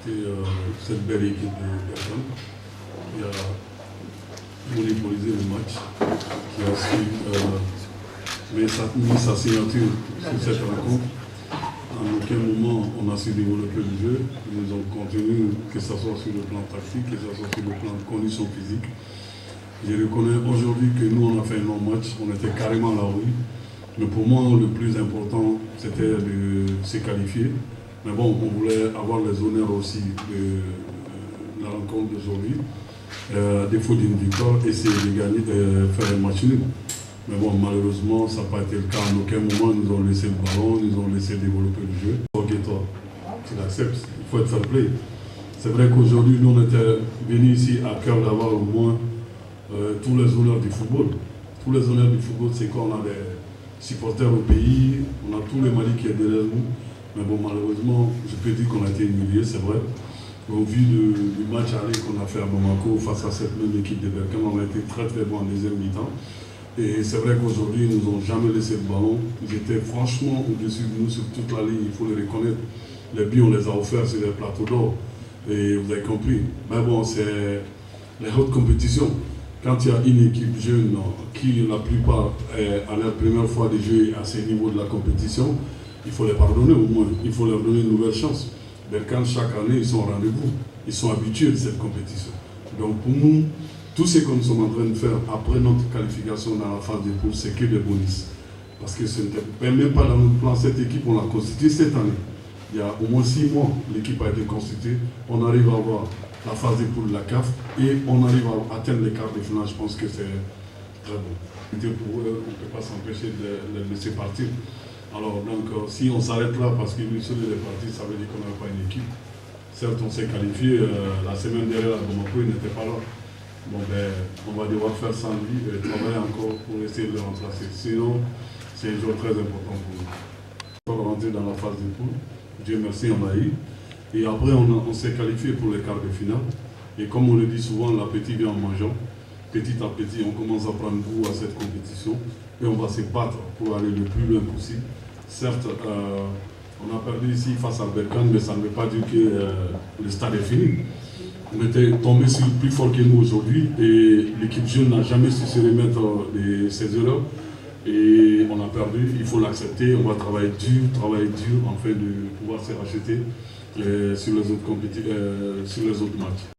visiter cette belle équipe de Berkane qui a monopolisé le match, qui a su mis sa signature sur cette rencontre. En aucun moment on a su développer le jeu. Ils ont contenu, que ce soit sur le plan tactique, que ce soit sur le plan de conditions physiques. Je reconnais aujourd'hui que nous on a fait un long match, on était carrément à la rue. Mais pour moi, le plus important, c'était de se qualifier. Mais bon, on voulait avoir les honneurs aussi de la rencontre d'aujourd'hui. À défaut d'une victoire, essayer de gagner, faire un match nul. Mais bon, malheureusement, ça n'a pas été le cas. En aucun moment, ils nous ont laissé le ballon, ils nous ont laissé développer le jeu. Ok, toi, tu l'acceptes, il faut être fair play. C'est vrai qu'aujourd'hui, nous, on était venus ici à cœur d'avoir au moins tous les honneurs du football. Tous les honneurs du football, c'est qu'on a des supporters au pays, on a tout le Mali qui est derrière nous. Mais bon, malheureusement, je peux dire qu'on a été humilié, c'est vrai. Au vu du match aller qu'on a fait à Bamako face à cette même équipe de Berkane, on a été très très bon en deuxième mi-temps. Et c'est vrai qu'aujourd'hui, ils ne nous ont jamais laissé le ballon. Ils étaient franchement au-dessus de nous sur toute la ligne, il faut le reconnaître. Les buts, on les a offerts sur les plateaux d'or. Et vous avez compris. Mais bon, c'est les hautes compétitions. Quand il y a une équipe jeune qui, la plupart, à leur première fois de jouer à ce niveau de la compétition, il faut les pardonner au moins. Il faut leur donner une nouvelle chance. Berkane, chaque année, ils sont au rendez-vous. Ils sont habitués de cette compétition. Donc pour nous, tout ce que nous sommes en train de faire après notre qualification dans la phase de poule, c'est que des bonus. Parce que ce n'était même pas dans notre plan. Cette équipe, on l'a constituée cette année. Il y a au moins 6 mois, l'équipe a été constituée. On arrive à avoir la phase de poule de la CAF et on arrive à atteindre les quarts de finale. Je pense que c'est très bon. Pour eux, on ne peut pas s'empêcher de les laisser partir. Alors donc, si on s'arrête là parce que lui seul est parti, ça veut dire qu'on n'avait pas une équipe. Certes, on s'est qualifié. La semaine dernière à Bamako, il n'était pas là. Bon, ben, on va devoir faire sans lui et travailler encore pour essayer de le remplacer. Sinon, c'est un jour très important pour nous. On va rentrer dans la phase de poule. Dieu merci, on a eu. Et après, on s'est qualifié pour les quarts de finale. Et comme on le dit souvent, l'appétit vient en mangeant. Petit à petit, on commence à prendre goût à cette compétition. Et on va se battre pour aller le plus loin possible. Certes, on a perdu ici face à Berkane, mais ça ne veut pas dire que le stade est fini. On était tombé sur plus fort que nous aujourd'hui et l'équipe jeune n'a jamais su se remettre de ses erreurs. Et on a perdu, il faut l'accepter, on va travailler dur afin de pouvoir se racheter sur les autres matchs.